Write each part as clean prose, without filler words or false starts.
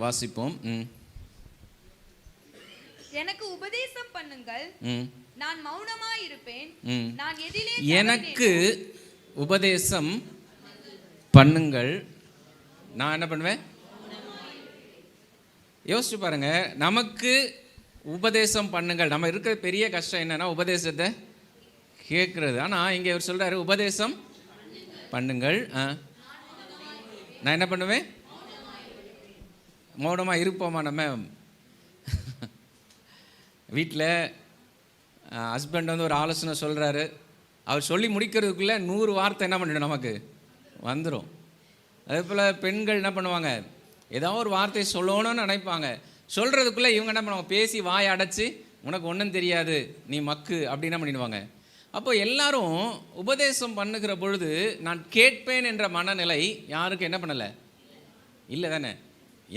வாசிப்போம். எனக்கு உபதேசம் பண்ணுங்கள், நான் மௌனமாய் இருப்பேன். நான் எதிலே எனக்கு உபதேசம் பண்ணுங்கள், நான் என்ன பண்ணுவேன்? யோசிச்சு பாருங்க, நமக்கு உபதேசம் பண்ணுங்கள். நம்ம இருக்கிற பெரிய கஷ்டம் என்னன்னா உபதேசத்தை கேட்கறது. ஆனால் இங்கே இவர் சொல்றாரு உபதேசம் பண்ணுங்கள். நான் என்ன பண்ணுவேன்? மௌனமாக இருப்போமா? நம்ம வீட்டில் ஹஸ்பண்ட் வந்து ஒரு ஆலோசனை சொல்கிறாரு, அவர் சொல்லி முடிக்கிறதுக்குள்ளே 100 வார்த்தை என்ன பண்ணிடும் நமக்கு வந்துடும். அதே போல் பெண்கள் என்ன பண்ணுவாங்க, ஏதாவது ஒரு வார்த்தையை சொல்லணும்னு நினைப்பாங்க, சொல்கிறதுக்குள்ளே இவங்க என்ன பண்ணுவாங்க, பேசி வாய் அடைச்சி உனக்கு ஒன்றும் தெரியாது நீ மக்கு அப்படின்னு பண்ணிடுவாங்க. அப்போ எல்லாரும் உபதேசம் பண்ணுகிற பொழுது நான் கேட்பேன் என்ற மனநிலை யாருக்கும் என்ன பண்ணலை? இல்லை தானே?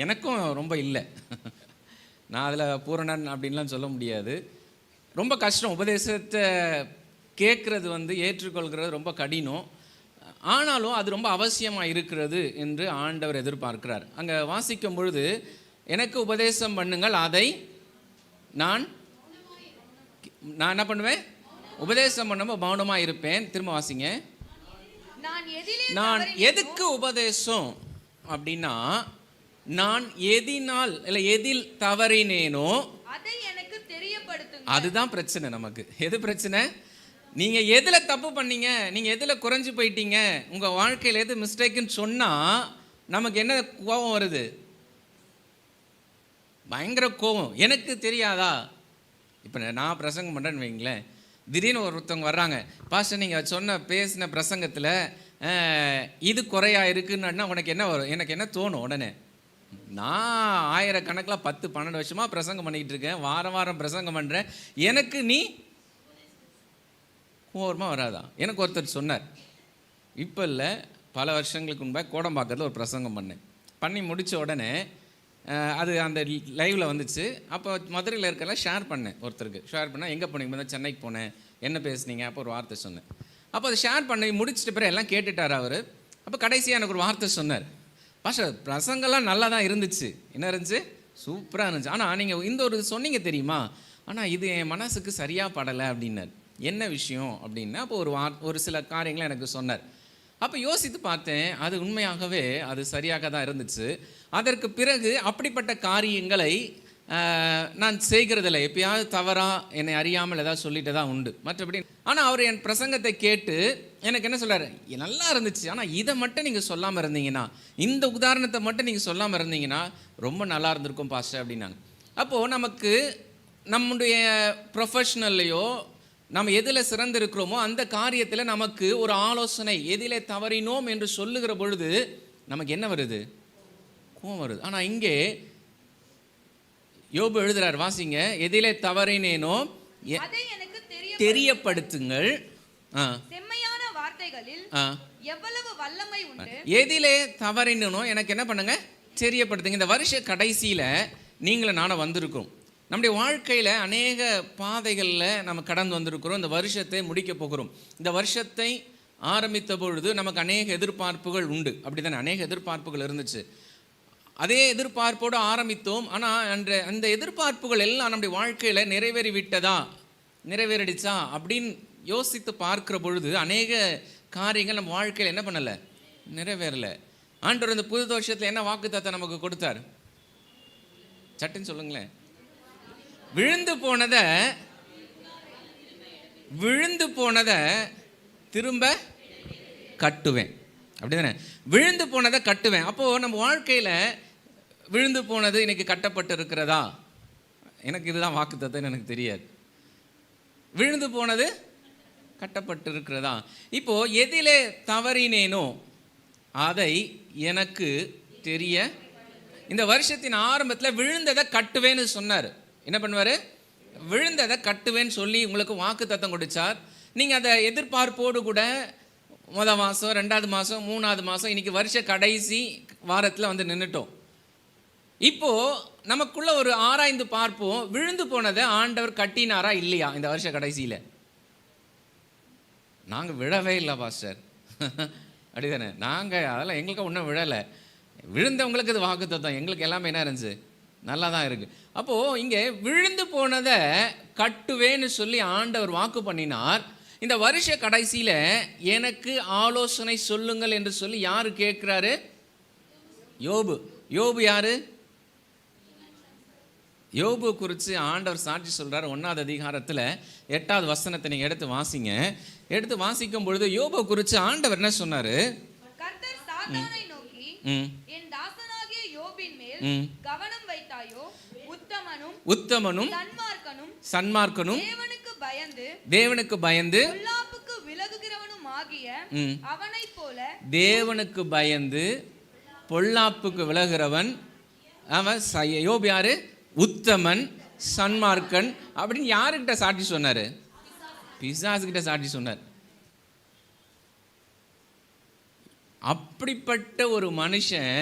எனக்கும் ரொம்ப இல்லை. நான் அதில் பூரணன் அப்படின்லாம் சொல்ல முடியாது. ரொம்ப கஷ்டம். உபதேசத்தை கேட்குறது வந்து ஏற்றுக்கொள்கிறது ரொம்ப கடினம். ஆனாலும் அது ரொம்ப அவசியமாக இருக்கிறது என்று ஆண்டவர் எதிர்பார்க்கிறார். அங்கே வாசிக்கும் பொழுது எனக்கு உபதேசம் பண்ணுங்கள், அதை நான் என்ன பண்ணுவேன்? உபதேசம் பண்ணும்போது மௌனமாக இருப்பேன். திரும்ப வாசிங்க. நான் எதுக்கு உபதேசம் அப்படின்னா, நான் எதினால் இல்லை எதில் தவறினேனோ அதை எனக்கு தெரியப்படுத்துங்க. அதுதான் பிரச்சனை நமக்கு. எது பிரச்சனை? நீங்கள் எதில் தப்பு பண்ணீங்க, நீங்கள் எதில் குறைஞ்சி போயிட்டீங்க, உங்கள் வாழ்க்கையில் எது மிஸ்டேக்குன்னு சொன்னால் நமக்கு என்ன கோபம் வருது? பயங்கர கோபம். எனக்கு தெரியாதா? இப்போ நான் பிரசங்கம் பண்ணுறேன்னு வைங்களேன், திடீர்னு ஒருத்தவங்க வர்றாங்க, பாஸ்டர் நீங்கள் சொன்ன பேசின பிரசங்கத்தில் இது குறையாக இருக்குன்னா உனக்கு என்ன வரும்? எனக்கு என்ன தோணும்? உடனே நான் ஆயிரக்கணக்கில் 10-12 வருஷமாக பிரசங்கம் பண்ணிக்கிட்டு இருக்கேன், வாரம் வாரம் பிரசங்கம் பண்ணுறேன், எனக்கு நீ கோபமாக வராதா? எனக்கு ஒருத்தர் சொன்னார், இப்போ இல்லை பல வருஷங்களுக்கு முன்பாக கோடம்பாக்கத்தில் ஒரு பிரசங்கம் பண்ணி முடித்த உடனே அது அந்த லைவில் வந்துச்சு. அப்போ மதுரையில் இருக்கலாம் ஷேர் பண்ணேன். எங்கே போனீங்க? சென்னைக்கு போனேன். என்ன பேசுனீங்க? அப்போ ஒரு வார்த்தை சொன்னேன். அப்போ அதை ஷேர் பண்ணி முடிச்சுட்டு பிறகு எல்லாம் கேட்டுட்டார் அவர். அப்போ கடைசியாக எனக்கு ஒரு வார்த்தை சொன்னார், பாஸ்டர் பிரசங்கெல்லாம் நல்லா தான் இருந்துச்சு. என்ன இருந்துச்சு? சூப்பராக இருந்துச்சு. ஆனால் நீங்கள் இந்த ஒரு சொன்னீங்க தெரியுமா, ஆனால் இது என் மனசுக்கு சரியாக படலை அப்படின்னார். என்ன விஷயம் அப்படின்னா, அப்போ ஒரு சில காரியங்களை எனக்கு சொன்னார். அப்போ யோசித்து பார்த்தேன், அது உண்மையாகவே அது சரியாக தான் இருந்துச்சு. அதற்கு பிறகு அப்படிப்பட்ட காரியங்களை நான் செய்கிறதில்லை. எப்பயாவது தவறாக என்னை அறியாமல் ஏதாவது சொல்லிட்டு தான் உண்டு, மற்றபடி. ஆனால் அவர் என் பிரசங்கத்தை கேட்டு எனக்கு என்ன சொல்கிறார், நல்லா இருந்துச்சு, ஆனால் இதை மட்டும் நீங்கள் சொல்லாமல் இருந்தீங்கன்னா, இந்த உதாரணத்தை மட்டும் நீங்கள் சொல்லாமல் இருந்தீங்கன்னா ரொம்ப நல்லா இருந்திருக்கும் பாஸ்டர் அப்படின்னாங்க. அப்போது நமக்கு நம்முடைய ப்ரொஃபஷ்னல்லையோ நம்ம எதில் சிறந்திருக்கிறோமோ அந்த காரியத்தில் நமக்கு ஒரு ஆலோசனை, எதிலே தவறினோம் என்று சொல்லுகிற பொழுது நமக்கு என்ன வருது? கோபம் வருது. ஆனால் இங்கே யோபு எழுதுறார், வாசிங்க. எதிலே தவறினேனோ தெரியப்படுத்துங்கள். செம்மையான வார்த்தைகளில் எவ்வளவு வல்லமை உண்டு. எதிலே தவறினோ எனக்கு என்ன பண்ணுங்க? தெரியப்படுத்துங்க. இந்த வருஷ கடைசியில் நீங்களும் நானும் வந்திருக்கோம். நம்முடைய வாழ்க்கையில் அநேக பாதைகளில் நம்ம கடந்து வந்திருக்கிறோம். இந்த வருஷத்தை முடிக்க போகிறோம். இந்த வருஷத்தை ஆரம்பித்த பொழுது நமக்கு அநேக எதிர்பார்ப்புகள் உண்டு, அப்படி தானே? அநேக எதிர்பார்ப்புகள் இருந்துச்சு. அதே எதிர்பார்ப்போடு ஆரம்பித்தோம். ஆனால் அந்த எதிர்பார்ப்புகள் எல்லாம் நம்முடைய வாழ்க்கையில் நிறைவேறிடுச்சா அப்படின்னு யோசித்து பார்க்குற பொழுது அநேக காரியங்கள் நம்ம வாழ்க்கையில் என்ன பண்ணலை? நிறைவேறலை. ஆண்டவர் இந்த புது வருஷத்தில் என்ன வாக்குத்தத்தை நமக்கு கொடுத்தார்? சட்டுன்னு சொல்லுங்களேன். விழுந்து போனதை திரும்ப கட்டுவேன், அப்படி தானே? விழுந்து போனதை கட்டுவேன். அப்போது நம்ம வாழ்க்கையில் விழுந்து போனது இன்னைக்கு கட்டப்பட்டு இருக்கிறதா? எனக்கு இதுதான் வாக்குத்தத்தம், எனக்கு தெரியாது. விழுந்து போனது கட்டப்பட்டு இருக்கிறதா? இப்போது எதிலே தவறினேனோ அதை எனக்கு தெரிய, இந்த வருஷத்தின் ஆரம்பத்தில் விழுந்ததை கட்டுவேன்னு சொன்னார். என்ன பண்ணுவார்? விழுந்ததை கட்டுவேன்னு சொல்லி உங்களுக்கு வாக்குத்தத்தம் கொடுத்தார். நீங்கள் அதை எதிர்பார்ப்போடு கூட முதல் மாதம், 2வது மாதம், 3வது மாதம், இன்றைக்கி வருஷ கடைசி வாரத்தில் வந்து நின்றுட்டோம். இப்போது நமக்குள்ள ஒரு ஆராய்ந்து பார்ப்போம், விழுந்து போனதை ஆண்டவர் கட்டினாரா இல்லையா? இந்த வருஷ கடைசியில் நாங்கள் விழவே இல்லை பாஸ்டர், அப்படிதானே? நாங்கள் அதெல்லாம் எங்களுக்கு ஒன்றும் விழலை. விழுந்தவங்களுக்கு இது வாக்குத்தத்தம், எங்களுக்கு எல்லாமே என்ன இருந்துச்சு, நல்லா தான் இருக்குது. அப்போது இங்கே விழுந்து போனதை கட்டுவேன்னு சொல்லி ஆண்டவர் வாக்கு பண்ணினார். இந்த வருஷ கடைசியில் எனக்கு ஆலோசனை சொல்லுங்கள் என்று சொல்லி யார் கேட்குறாரு? யோபு. யோபு யாரு? யோபு குறித்து ஆண்டவர் சாட்சி சொல்கிறார். 1வது அதிகாரத்தில் 8வது வசனத்தை நீங்கள் எடுத்து வாசிங்க. எடுத்து வாசிக்கும் பொழுது யோபு குறித்து ஆண்டவர் என்ன சொன்னார்? கர்த்தர் சாத்தானை நோக்கி, என் தாசனாகிய யோபின் மேல் கவனம் வைத்தாயோ? உத்தமனும் சன்மார்க்கனும் தேவனுக்கு பயந்து பொல்லாப்புக்கு விலகுகிறவனும் ஆகிய அவனைப் போல, தேவனுக்கு பயந்து பொல்லாப்புக்கு விலகுகிறவன் அவன். யோபு யாரு? உத்தமன், சன்மார்க்கன் அப்படின்னு யாருக்கிட்ட சாட்சி சொன்னார்? பிசாசுகிட்ட சாட்சி சொன்னார். அப்படிப்பட்ட ஒரு மனுஷன்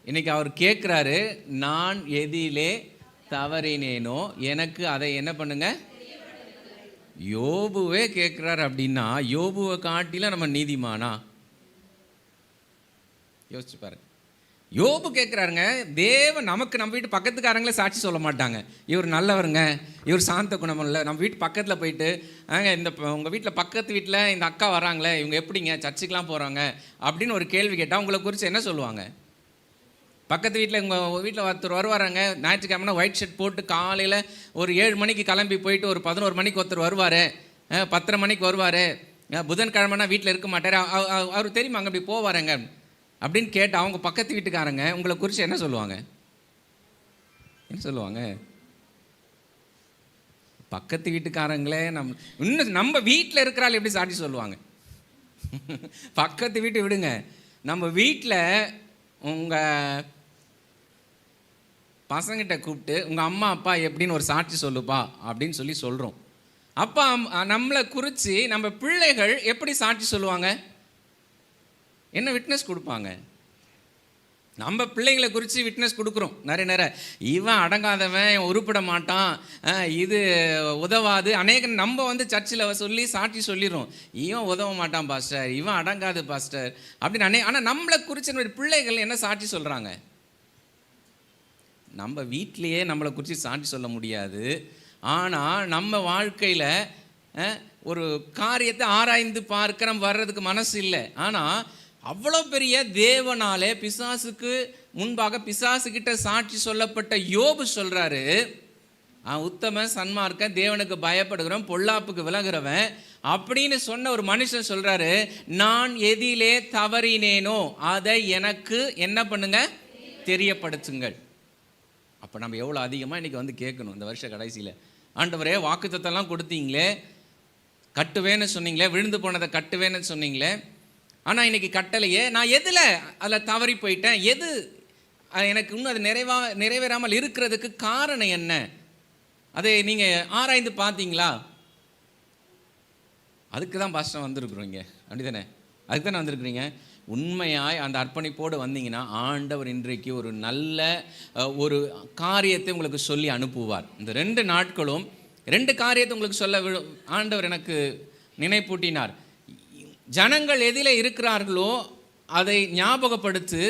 இன்னைக்கு அவர் கேட்குறாரு, நான் எதிலே தவறினேனோ எனக்கு அதை என்ன பண்ணுங்க. யோபுவே கேட்குறாரு அப்படின்னா யோபுவை காட்டில நம்ம நீதிமானா? யோசிச்சு பாருங்க. யோபு கேட்குறாருங்க, தேவன் நமக்கு நம்ம வீட்டு பக்கத்துக்காரங்களே சாட்சி சொல்ல மாட்டாங்க, இவர் நல்லவருங்க, இவர் சாந்த குணம் இல்லை. நம்ம வீட்டு பக்கத்தில் போயிட்டு இந்த உங்கள் வீட்டில் பக்கத்து வீட்டில் இந்த அக்கா வராங்களே, இவங்க எப்படிங்க சர்ச்சுக்கெலாம் போகிறாங்க அப்படின்னு ஒரு கேள்வி கேட்டால் உங்களை குறித்து என்ன சொல்லுவாங்க? பக்கத்து வீட்டில் உங்கள் வீட்டில் ஒருத்தர் வருவாராங்க, ஞாயிற்றுக்கிழமைனா ஒயிட் ஷர்ட் போட்டு காலையில் ஒரு 7 மணிக்கு கிளம்பி போயிட்டு ஒரு 11 மணிக்கு ஒருத்தர் வருவார், 10:30 மணிக்கு வருவார், புதன்கிழமைனா வீட்டில் இருக்க மாட்டார், அவர் தெரியுமா அங்கே அப்படி போவாருங்க அப்படின்னு கேட்டால் அவங்க பக்கத்து வீட்டுக்காரங்க உங்களை குறித்து என்ன சொல்லுவாங்க? என்ன சொல்லுவாங்க? பக்கத்து வீட்டுக்காரங்களே இன்னும் நம்ம வீட்டில் இருக்கிறாள் எப்படி சாட்சி சொல்லுவாங்க? பக்கத்து வீட்டு விடுங்க, நம்ம வீட்டில் உங்கள் பசங்கிட்ட கூப்பிட்டு உங்கள் அம்மா அப்பா எப்படின்னு ஒரு சாட்சி சொல்லுப்பா அப்படின்னு சொல்லி சொல்கிறோம். அப்பா நம்மளை குறித்து நம்ம பிள்ளைகள் எப்படி சாட்சி சொல்லுவாங்க? என்ன விட்னஸ் கொடுப்பாங்க? நம்ம பிள்ளைங்களை குறித்து விட்னஸ் கொடுக்குறோம் நிறைய. இவன் அடங்காதவன், உருப்பிட மாட்டான், இது உதவாது. நம்ம சர்ச்சில் சொல்லி சாட்சி சொல்லிடுறோம், இவன் உதவ மாட்டான் பாஸ்டர், இவன் அடங்காது பாஸ்டர் அப்படின்னு. ஆனால் நம்மளை குறித்து பிள்ளைகள் என்ன சாட்சி சொல்கிறாங்க? நம்ம வீட்டிலையே நம்மளை குறித்து சாட்சி சொல்ல முடியாது. ஆனால் நம்ம வாழ்க்கையில் ஒரு காரியத்தை ஆராய்ந்து பார்க்க நம்ம வர்றதுக்கு மனசு இல்லை. ஆனால் அவ்வளோ பெரிய தேவனாலே பிசாசுக்கு முன்பாக பிசாசுக்கிட்ட சாட்சி சொல்லப்பட்ட யோபு சொல்கிறாரு, உத்தமன், சன்மார்க்கன், தேவனுக்கு பயப்படுகிறவன், பொல்லாப்புக்கு விலகுறவன் அப்படின்னு சொன்ன ஒரு மனுஷன் சொல்கிறாரு, நான் எதிலே தவறினேனோ அதை எனக்கு என்ன பண்ணுங்க, தெரியப்படுத்துங்கள். அப்போ நம்ம எவ்வளோ அதிகமாக இன்றைக்கி கேட்கணும் இந்த வருஷ கடைசியில். ஆண்டவரே வாக்குத்தத்தெல்லாம் கொடுத்தீங்களே, கட்டுவேன்னு சொன்னீங்களே, விழுந்து போனதை கட்டுவேன்னு சொன்னீங்களே, ஆனால் இன்றைக்கி கட்டளையே, நான் எதில் அதில் தவறி போயிட்டேன், எது எனக்கு இன்னும் அது நிறைவேறாமல் இருக்கிறதுக்கு காரணம் என்ன, அதை நீங்கள் ஆராய்ந்து பார்த்தீங்களா? அதுக்கு தான் பாஸ்டர் வந்திருக்குறோம் இங்கே, அப்படி தானே? அதுக்கு தானே வந்திருக்கிறீங்க. உண்மையாய் அந்த அர்ப்பணிப்போடு வந்தீங்கன்னா ஆண்டவர் இன்றைக்கு ஒரு நல்ல ஒரு காரியத்தை உங்களுக்கு சொல்லி அனுப்புவார். இந்த 2 நாட்களும் 2 காரியத்தை உங்களுக்கு சொல்ல ஆண்டவர் எனக்கு நினைப்பூட்டினார். ஜனங்கள் எதில் இருக்கிறார்களோ அதை ஞாபகப்படுத்து,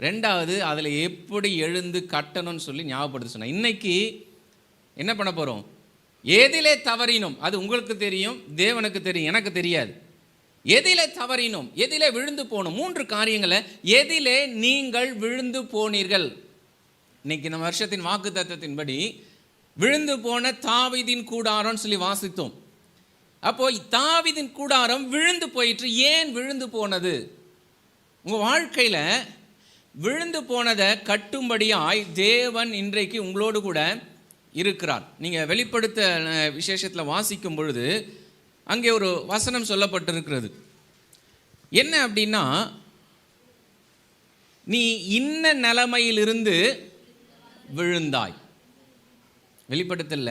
2வது அதில் எப்படி எழுந்து கட்டணும்னு சொல்லி ஞாபகப்படுத்த சொன்னேன். இன்னைக்கு என்ன பண்ண போகிறோம்? எதிலே தவறினோம் அது உங்களுக்கு தெரியும், தேவனுக்கு தெரியும், எனக்கு தெரியாது. எதிலே தவறினோம், எதிலே விழுந்து போனோம், 3 காரியங்களை. எதிலே நீங்கள் விழுந்து போனீர்கள்? இன்னைக்கு நம்ம வருஷத்தின் வாக்கு தத்தத்தின்படி விழுந்து போன தாவீதின் கூடாரம்னு சொல்லி வாசித்தோம். அப்போ தாவீதின் கூடாரம் விழுந்து போயிற்று. ஏன் விழுந்து போனது? உங்கள் வாழ்க்கையில் விழுந்து போனதை கட்டும்படியாய் தேவன் இன்றைக்கு உங்களோடு கூட இருக்கிறார். நீங்கள் வெளிப்படுத்த விசேஷத்தில் வாசிக்கும் பொழுது அங்கே ஒரு வசனம் சொல்லப்பட்டிருக்கிறது. என்ன அப்படின்னா, நீ இன்ன நிலைமையிலிருந்து விழுந்தாய். வெளிப்படுத்தல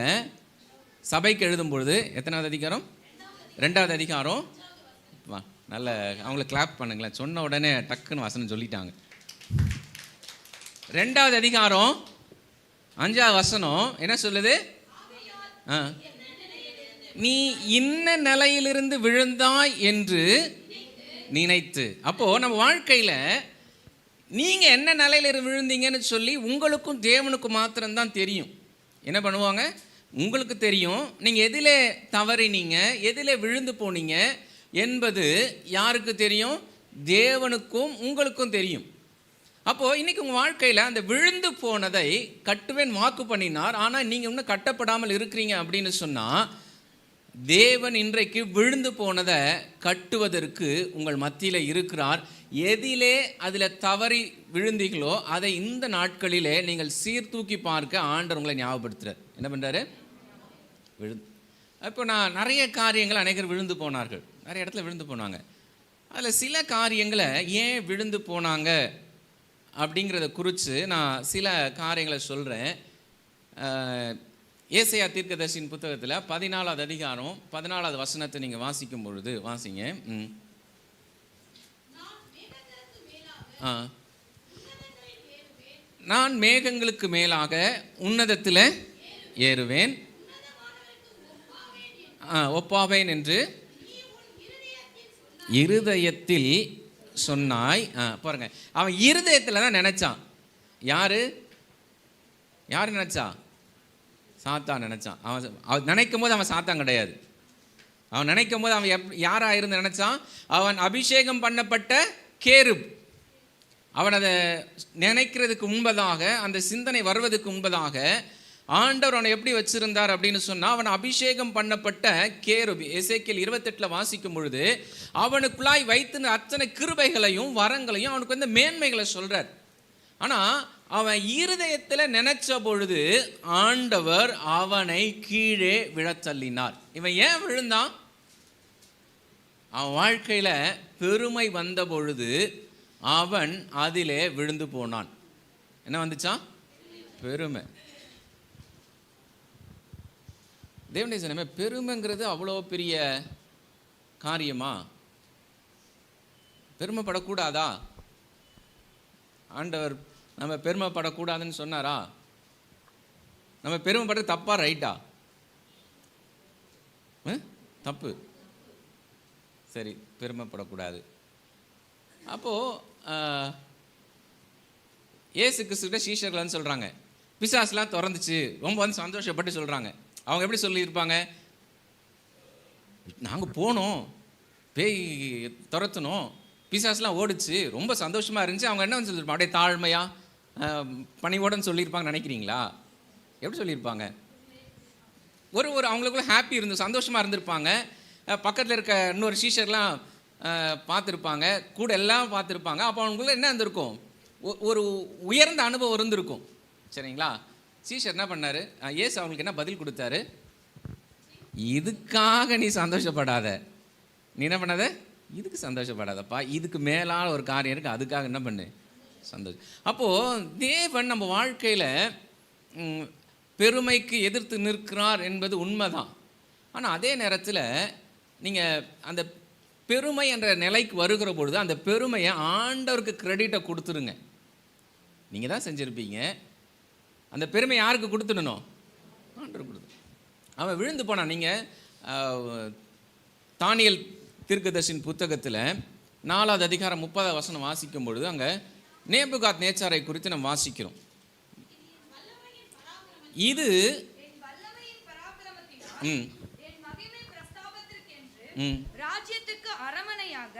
சபைக்கு எழுதும் பொழுது எத்தனாவது அதிகாரம்? 2வது அதிகாரம். நல்ல அவங்கள கிளாப் பண்ணுங்களேன், சொன்ன உடனே டக்குன்னு வசனம் சொல்லிட்டாங்க. 2வது அதிகாரம் 5வது வசனம் என்ன சொல்லுது? நீ இன்ன நிலையிலிருந்து விழுந்தாய் என்று நினைத்து. அப்போ நம்ம வாழ்க்கையில் நீங்கள் என்ன நிலையில் விழுந்தீங்கன்னு சொல்லி உங்களுக்கும் தேவனுக்கும் மாத்திரம்தான் தெரியும். என்ன பண்ணுவாங்க? உங்களுக்கு தெரியும் நீங்கள் எதில் தவறினீங்க, எதில் விழுந்து போனீங்க என்பது யாருக்கு தெரியும்? தேவனுக்கும் உங்களுக்கும் தெரியும். அப்போது இன்றைக்கி உங்கள் வாழ்க்கையில் அந்த விழுந்து போனதை கட்டுவேன் வாக்கு பண்ணினார், ஆனால் நீங்கள் இன்னும் கட்டப்படாமல் இருக்கிறீங்க அப்படின்னு சொன்னால், தேவன் இன்றைக்கு விழுந்து போனதை கட்டுவதற்கு உங்கள் மத்தியில் இருக்கிறார். எதிலே அதில் தவறி விழுந்தீங்களோ அதை இந்த நாட்களிலே நீங்கள் சீர்தூக்கி பார்க்க ஆண்டவர் உங்களை ஞாபகப்படுத்துகிறார். என்ன பண்ணுறாரு? இப்போ நான் நிறைய காரியங்கள் அநேகர் விழுந்து போனார்கள், நிறைய இடத்துல விழுந்து போனாங்க. அதில் சில காரியங்களை ஏன் விழுந்து போனாங்க அப்படிங்கிறத குறித்து நான் சில காரியங்களை சொல்கிறேன். ஏசாயா தீர்க்கதரிசியின் புத்தகத்தில் 14வது அதிகாரம் 14வது வசனத்தை நீங்கள் வாசிக்கும் பொழுது வாசிங்க. நான் மேகங்களுக்கு மேலாக உன்னதத்தில் ஏறுவேன், ஒப்பாவேன் என்று இருதயத்தில் சொன்னாய். பாருங்க, அவன் இருதயத்தில் தான் நினைச்சான். யாரு நினைச்சா? சாத்தான் நினைச்சான். அவன் நினைக்கும் போது அவன் சாத்தான் கிடையாது. அவன் நினைக்கும் போது அவன் யாரா இருந்து நினைச்சான்? அவன் அபிஷேகம் பண்ணப்பட்ட கேருப். அவன் அதை நினைக்கிறதுக்கு முன்பதாக, அந்த சிந்தனை வருவதற்கு முன்பதாக ஆண்டவர் அவனை எப்படி வச்சிருந்தார் அப்படின்னு சொன்னால், அவன் அபிஷேகம் பண்ணப்பட்ட கேருப். எசேக்கியேல் 28 வாசிக்கும் பொழுது அவனுக்குள்ளாய் வைத்து அத்தனை கிருபைகளையும் வரங்களையும் அவனுக்கு வந்து மேன்மைகளை சொல்றார். ஆனால் அவன் இருதயத்தில் நினைச்ச பொழுது ஆண்டவர் அவனை கீழே விழத்தள்ளினார். இவன் ஏன் விழுந்தான்? அவன் வாழ்க்கையில் பெருமை வந்த பொழுது அவன் அதிலே விழுந்து போனான். என்ன வந்துச்சான்? பெருமை. தேவனுடைய ஜனமே, பெருமைங்கிறது அவ்வளோ பெரிய காரியமா? பெருமைப்படக்கூடாதா? ஆண்டவர் நம்ம பெருமைப்படக்கூடாதுன்னு சொன்னாரா? நம்ம பெருமைப்பட தப்பா ரைட்டா? தப்பு. சரி, பெருமைப்படக்கூடாது. அப்போது இயேசு கிறிஸ்துவிட்ட சீஷர்கள்னு சொல்கிறாங்க, பிசாசுலாம் திறந்துச்சு, ரொம்ப வந்து சந்தோஷப்பட்டு சொல்கிறாங்க. அவங்க எப்படி சொல்லியிருப்பாங்க? நாங்கள் போனோம், பேய் துரத்தணும், பிசாசுலாம் ஓடிச்சு, ரொம்ப சந்தோஷமாக இருந்துச்சு. அவங்க என்ன வந்து சொல்லியிருப்பாங்க? அப்படியே தாழ்மையாக பணிவோடன்னு சொல்லியிருப்பாங்க நினைக்கிறீங்களா? எப்படி சொல்லியிருப்பாங்க? ஒரு அவங்களுக்குள்ள ஹாப்பி இருந்து சந்தோஷமாக இருந்திருப்பாங்க. பக்கத்தில் இருக்க இன்னொரு சீஷர்லாம் பார்த்துருப்பாங்க, கூட எல்லாம் பார்த்துருப்பாங்க. அப்போ அவங்களுக்குள்ள என்ன இருந்திருக்கும்? ஒரு உயர்ந்த அனுபவம் இருந்திருக்கும். சரிங்களா? சீஷர் என்ன பண்ணார்? ஏசு அவங்களுக்கு என்ன பதில் கொடுத்தாரு? இதுக்காக நீ சந்தோஷப்படாத. நீ என்ன பண்ணாத? இதுக்கு சந்தோஷப்படாதப்பா, இதுக்கு மேலான ஒரு காரியம் இருக்குது, அதுக்காக என்ன பண்ணு? சந்தோஷம். அப்போது தேவன் நம்ம வாழ்க்கையில் பெருமைக்கு எதிர்த்து நிற்கிறார் என்பது உண்மைதான். ஆனால் அதே நேரத்தில் நீங்கள் அந்த பெருமை என்ற நிலைக்கு வருகிற பொழுது அந்த பெருமையை ஆண்டவருக்கு கிரெடிட்டை கொடுத்துருங்க. நீங்கள் தான் செஞ்சுருப்பீங்க. அந்த பெருமை யாருக்கு கொடுத்துடணும்? ஆண்டவர் கொடுத்து. அவன் விழுந்து போனான். நீங்கள் தானியேல் தீர்க்கதரிசியின் புத்தகத்தில் 4வது அதிகாரம் 30வது வசனம் வாசிக்கும் பொழுது அங்கே நேபுகாத் நேச்சாரை குறித்து நம்ம வாசிக்கிறோம். இது ராஜ்யத்துக்கு அரமனையாக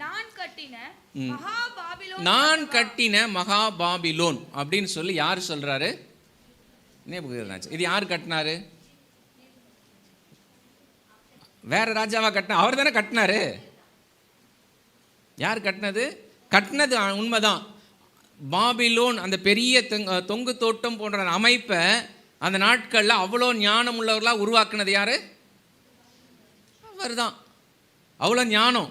நான் கட்டின மகா பாபிலோன் அப்படின்னு சொல்லி யார் சொல்றாரு? நேபுகாத்நேச்சார். இது யார் கட்டினாரு? வேற ராஜாவா கட்டின? அவர் தானே கட்டினாரு. யார் கட்டினது? கட்டினது உண்மைதான். பாபிலோன் அந்த பெரிய தொங்கு தோட்டம் போன்ற அமைப்பை அந்த நாட்களில் அவ்வளோ ஞானம் உள்ளவர்களாக உருவாக்குனது யாரு? அவர் தான். அவ்வளோ ஞானம்.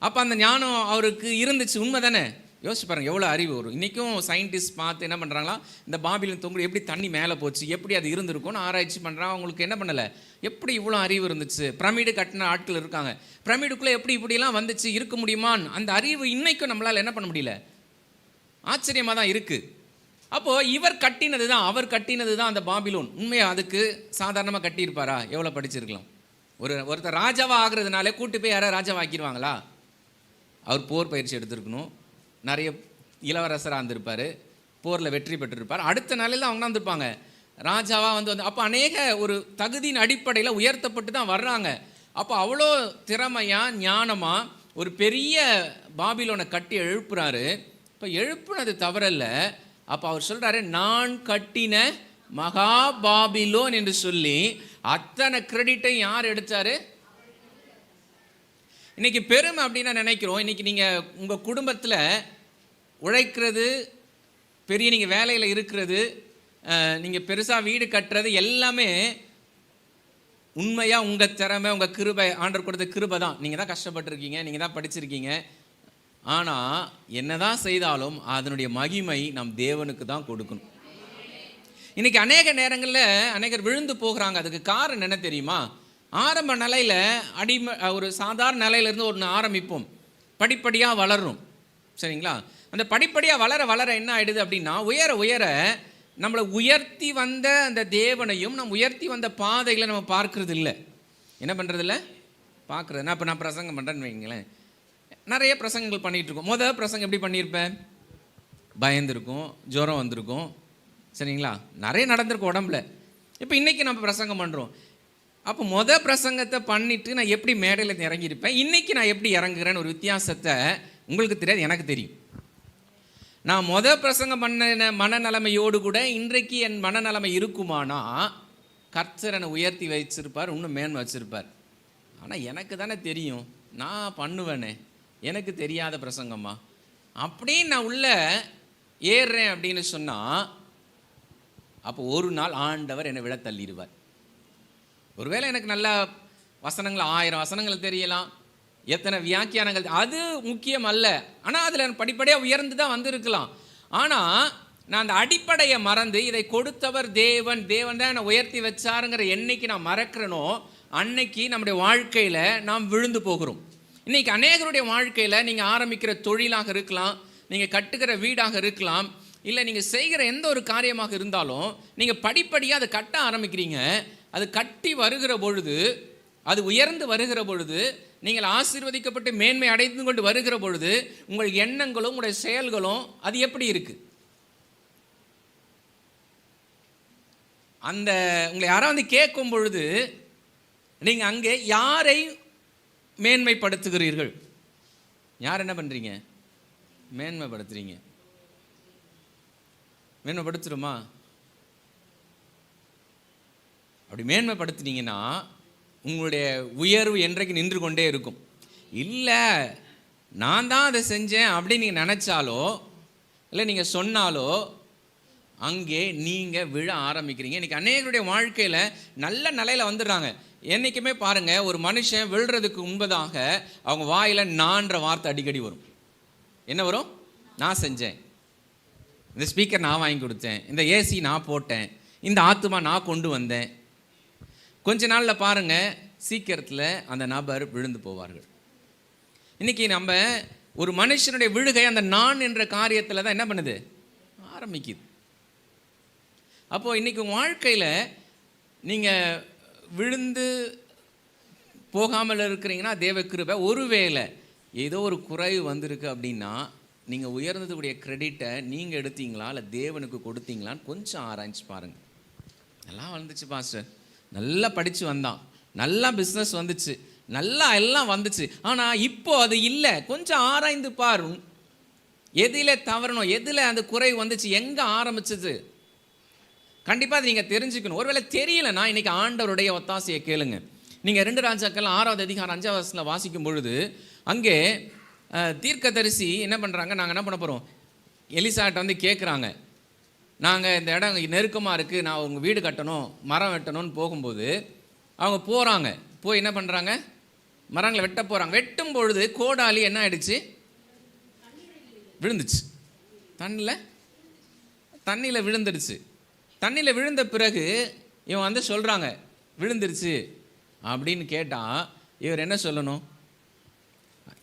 அப்போ அந்த ஞானம் அவருக்கு இருந்துச்சு. உண்மை தானே? யோசிச்சு பாருங்க, எவ்வளோ அறிவு வரும். இன்றைக்கும் சயின்டிஸ்ட் பார்த்து என்ன பண்ணுறாங்களா, இந்த பாபிலோன் தொங்கு எப்படி தண்ணி மேலே போச்சு, எப்படி அது இருந்திருக்கும்னு ஆராய்ச்சி பண்ணுறாங்க. அவங்களுக்கு என்ன பண்ணலை, எப்படி இவ்வளோ அறிவு இருந்துச்சு. பிரமிடு கட்டின ஆட்கள் இருக்காங்க, பிரமிடுக்குள்ளே எப்படி இப்படிலாம் வந்துச்சு, இருக்க முடியுமான்னு அந்த அறிவு இன்னைக்கும் நம்மளால் என்ன பண்ண முடியல. ஆச்சரியமாக தான் இருக்குது. அப்போது இவர் கட்டினது தான், அவர் கட்டினது தான் அந்த பாபிலோன். உண்மையாக அதுக்கு சாதாரணமாக கட்டியிருப்பாரா? எவ்வளோ படிச்சிருக்கலாம். ஒருத்தர் ராஜாவாக ஆகிறதுனால கூட்டு போய் யாராவது ராஜாவாக ஆக்கிடுவாங்களா? அவர் போர் பயிற்சி எடுத்திருக்கணும், நிறைய இளவரசராக இருந்திருப்பார், போரில் வெற்றி பெற்றிருப்பார். அடுத்த நாளில் அவங்க வந்திருப்பாங்க ராஜாவாக வந்து அப்போ அநேக ஒரு தகுதியின் அடிப்படையில் உயர்த்தப்பட்டு தான் வர்றாங்க. அப்போ அவ்வளோ திறமையாக ஞானமாக ஒரு பெரிய பாபிலோனை கட்டி எழுப்புறாரு. இப்போ எழுப்புனது தவறல்ல. அப்போ அவர் சொல்கிறாரு, நான் கட்டின மகா பாபிலோன் என்று சொல்லி அத்தனை கிரெடிட்டை யார் எடுத்தாரு? இன்னைக்கு பெருமை அப்படின்னா நினைக்கிறோம். இன்னைக்கு நீங்கள் உங்கள் குடும்பத்தில் உழைக்கிறது, பெரிய நீங்கள் வேலையில் இருக்கிறது, நீங்கள் பெருசாக வீடு கட்டுறது எல்லாமே உண்மையாக உங்கள் திறமை, உங்கள் கிருபை, ஆண்டவர் கொடுத்த கிருபை தான். நீங்கள் தான் கஷ்டப்பட்டுருக்கீங்க, நீங்கள் தான் படிச்சிருக்கீங்க. ஆனால் என்ன தான் செய்தாலும் அதனுடைய மகிமை நம் தேவனுக்கு தான் கொடுக்கணும். இன்றைக்கி அநேக நேரங்களில் அநேகர் விழுந்து போகிறாங்க. அதுக்கு காரணம் என்ன தெரியுமா? ஆரம்ப நிலையில் ஒரு சாதாரண நிலையிலேருந்து ஒன்று ஆரம்பிப்போம், படிப்படியாக வளரும். சரிங்களா? அந்த படிப்படியாக வளர வளர என்ன ஆகிடுது அப்படின்னா, உயர உயர நம்மளை உயர்த்தி வந்த அந்த தேவனையும் நம்ம உயர்த்தி வந்த பாதைகளை நம்ம பார்க்கறது இல்லை. என்ன பண்ணுறதில்ல? பார்க்குறது. நான் பிரசங்கம் பண்ணுறேன்னு வைங்களேன், நிறைய பிரசங்கங்கள் பண்ணிகிட்ருக்கோம். முதல் பிரசங்கம் எப்படி பண்ணியிருப்பேன்? பயந்துருக்கும், ஜுரம் வந்திருக்கும். சரிங்களா? நிறைய நடந்திருக்கும் உடம்புல. இப்போ இன்றைக்கி நம்ம பிரசங்கம் பண்ணுறோம். அப்போ பிரசங்கத்தை பண்ணிவிட்டு நான் எப்படி மேடையில் இறங்கியிருப்பேன், இன்றைக்கி நான் எப்படி இறங்குறேன்னு ஒரு வித்தியாசத்தை உங்களுக்கு தெரியாது, எனக்கு தெரியும். நான் பிரசங்கம் பண்ண மனநிலைமையோடு கூட இன்றைக்கு என் மனநிலைமை இருக்குமானா கர்த்தர் என்னை உயர்த்தி வச்சிருப்பார், இன்னும் மேன்மை வச்சிருப்பார். ஆனால் எனக்கு தானே தெரியும், நான் பண்ணுவேனே, எனக்கு தெரியாத பிரசங்கம்மா அப்படின்னு நான் உள்ள ஏறுறேன் அப்படின்னு சொன்னால், அப்போ ஒரு நாள் ஆண்டவர் என்னை விட தள்ளிடுவார். ஒருவேளை எனக்கு நல்ல வசனங்கள் 1000 வசனங்கள் தெரியலாம், எத்தனை வியாக்கியானங்கள், அது முக்கியம் அல்ல. ஆனால் அதில் படிப்படியாக உயர்ந்து தான் வந்திருக்கலாம். ஆனால் நான் அந்த அடிப்படையை மறந்து இதை கொடுத்தவர் தேவன், தேவன் தான் என்னை உயர்த்தி வச்சாருங்கிற என்னைக்கு நான் மறக்கிறனோ அன்னைக்கு நம்முடைய வாழ்க்கையில் நாம் விழுந்து போகிறோம். இன்றைக்கி அநேகருடைய வாழ்க்கையில் நீங்கள் ஆரம்பிக்கிற தொழிலாக இருக்கலாம், நீங்கள் கட்டுகிற வீடாக இருக்கலாம், இல்லை நீங்கள் செய்கிற எந்த ஒரு காரியமாக இருந்தாலும் நீங்கள் படிப்படியாக அதை கட்ட ஆரம்பிக்கிறீங்க. அது கட்டி வருகிற பொழுது, அது உயர்ந்து வருகிற பொழுது, நீங்கள் ஆசீர்வதிக்கப்பட்டு மேன்மை அடைந்து கொண்டு வருகிற பொழுது உங்கள் எண்ணங்களும் உங்களுடைய செயல்களும் அது எப்படி இருக்குது? அந்த உங்களை யாராவது கேட்கும் பொழுது நீங்கள் அங்கே யாரை மேன்மைப்படுத்துகிறீர்கள்? யார் என்ன பண்ணுறீங்க? மேன்மைப்படுத்துறீங்க. மேன்மைப்படுத்துகிறோமா? அப்படி மேன்மைப்படுத்துனீங்கன்னா உங்களுடைய உயர்வு என்றைக்கு நின்று கொண்டே இருக்கும். இல்லை நான் தான் அதை செஞ்சேன் அப்படின்னு நீங்கள் நினச்சாலோ இல்லை நீங்கள் சொன்னாலோ அங்கே நீங்கள் விழ ஆரம்பிக்கிறீங்க. இன்றைக்கி அநேகருடைய வாழ்க்கையில் நல்ல நிலையில் வந்துடுறாங்க. என்றைக்குமே பாருங்கள், ஒரு மனுஷன் விழுறதுக்கு முன்பதாக அவங்க வாயில் நான்ற வார்த்தை அடிக்கடி வரும். என்ன வரும்? நான் செஞ்சேன், இந்த ஸ்பீக்கர் நான் வாங்கி கொடுத்தேன், இந்த ஏசி நான் போட்டேன், இந்த ஆத்துமா நான் கொண்டு வந்தேன். கொஞ்ச நாளில் பாருங்கள், சீக்கிரத்தில் அந்த நபர் விழுந்து போவார்கள். இன்றைக்கி நம்ம ஒரு மனுஷனுடைய விழுகை அந்த நான் என்ற காரியத்தில் தான் என்ன பண்ணுது? ஆரம்பிக்குது. அப்போது இன்றைக்கி வாழ்க்கையில் நீங்கள் விழுந்து போகாமல் இருக்கிறீங்கன்னா தேவ கிருபை. ஒருவேளை ஏதோ ஒரு குறைவு வந்திருக்கு அப்படின்னா நீங்கள் உயர்ந்ததுடைய கிரெடிட்டை நீங்கள் எடுத்தீங்களா இல்லை தேவனுக்கு கொடுத்தீங்களான்னு கொஞ்சம் ஆராய்ச்சி பாருங்கள். நல்லா வந்துச்சு பாஸ்டர், நல்லா படித்து வந்தான், நல்லா பிஸ்னஸ் வந்துச்சு, நல்லா எல்லாம் வந்துச்சு, ஆனால் இப்போ அது இல்லை. கொஞ்சம் ஆராய்ந்து பாரு, எதில் தவறணும், எதில் அந்த குறைவு வந்துச்சு, எங்கே ஆரம்பிச்சது. கண்டிப்பாக அது நீங்கள் தெரிஞ்சுக்கணும். ஒருவேளை தெரியலைன்னா இன்றைக்கி ஆண்டவருடைய ஒத்தாசையை கேளுங்க. நீங்கள் 2 ராஜாக்கள் 6வது அதிகாரம் 5வது வசனத்தில் வாசிக்கும் பொழுது அங்கே தீர்க்கதரிசி என்ன பண்ணுறாங்க, நாங்கள் என்ன பண்ண போகிறோம், எலிசாட்ட வந்து கேட்குறாங்க, நாங்கள் இந்த இடம் நெருக்கமாக இருக்குது, நான் உங்கள் வீடு கட்டணும், மரம் வெட்டணும்னு போகும்போது அவங்க போகிறாங்க. போய் என்ன பண்ணுறாங்க, மரங்களை வெட்ட போகிறாங்க. வெட்டும் பொழுது கோடாலி என்ன ஆயிடுச்சு? விழுந்துச்சு. தண்ணியில் விழுந்துடுச்சு. தண்ணியில் விழுந்த பிறகு இவன் வந்து சொல்கிறாங்க விழுந்துருச்சு அப்படின்னு கேட்டால் இவர் என்ன சொல்லணும்?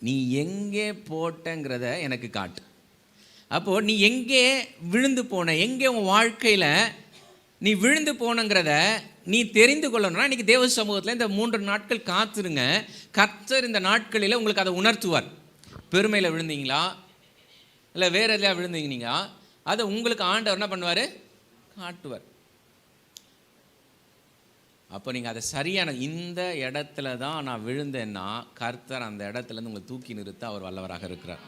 நீ எங்கே போட்டங்கிறத எனக்கு காட்டு. அப்போது நீ எங்கே விழுந்து போன, எங்கே உன் வாழ்க்கையில் நீ விழுந்து போனங்கிறத நீ தெரிந்து கொள்ளணும்னா இன்றைக்கி தேவ சமூகத்தில் இந்த 3 நாட்கள் காத்துருங்க. கர்த்தர் இந்த நாட்களில் உங்களுக்கு அதை உணர்த்துவார். பெருமையில் விழுந்தீங்களா, இல்லை வேறு எதையா விழுந்தீங்க, அதை உங்களுக்கு ஆண்டவர் என்ன பண்ணுவார்? காட்டுவார். அப்போ நீங்கள் அதை சரியான இந்த இடத்துல தான் நான் விழுந்தேன்னா கர்த்தர் அந்த இடத்துலேருந்து உங்களை தூக்கி நிறுத்த அவர் வல்லவராக இருக்கிறார்.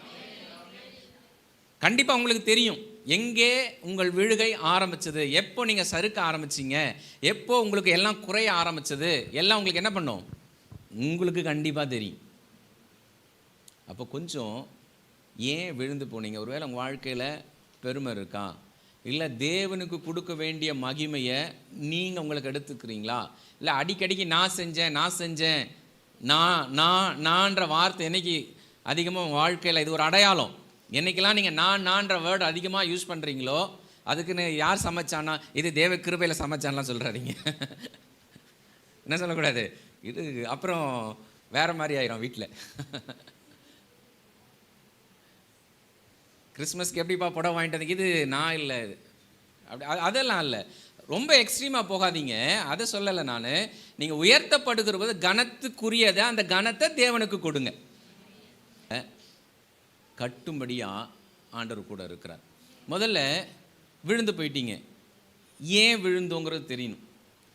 கண்டிப்பாக உங்களுக்கு தெரியும் எங்கே உங்கள் விழுகை ஆரம்பிச்சது, எப்போ நீங்கள் சறுக்க ஆரம்பிச்சிங்க, எப்போ உங்களுக்கு எல்லாம் குறைய ஆரம்பிச்சது, எல்லாம் உங்களுக்கு என்ன பண்ணும்? உங்களுக்கு கண்டிப்பாக தெரியும். அப்போ கொஞ்சம் ஏன் விழுந்து போனீங்க? ஒருவேளை உங்கள் வாழ்க்கையில் பெருமை இருக்கா, இல்லை தேவனுக்கு கொடுக்க வேண்டிய மகிமையை நீங்கள் உங்களுக்கு எடுத்துக்கிறீங்களா, இல்லை அடிக்கடிக்கு நான் செஞ்சேன் நான்ற வார்த்தை என்னைக்கு அதிகமாக உங்கள் வாழ்க்கையில் இது ஒரு அடையாளம். என்னைக்கெல்லாம் நீங்கள் நான்ற வேர்டு அதிகமாக யூஸ் பண்ணுறீங்களோ அதுக்குன்னு யார் சமைச்சானா, இது தேவ கிருபையில் சமைச்சான்லாம் சொல்கிறாதீங்க. என்ன சொல்லக்கூடாது, இது அப்புறம் வேறு மாதிரி ஆயிரும் வீட்டில். கிறிஸ்மஸ்க்கு எப்படிப்பா புடவை வாங்கிட்டு வந்தீங்க, இது நான் இல்லை, இது அப்படி அதெல்லாம் இல்லை. ரொம்ப எக்ஸ்ட்ரீமாக போகாதீங்க, அதை சொல்லலை நான். நீங்கள் உயர்த்தப்படுகிற போது கனத்துக்குரியதை அந்த கனத்தை தேவனுக்கு கொடுங்க. கட்டும்படியாக ஆண்டவர் கூட இருக்கிறார். முதல்ல விழுந்து போயிட்டீங்க, ஏன் விழுந்தோங்கிறது தெரியணும்.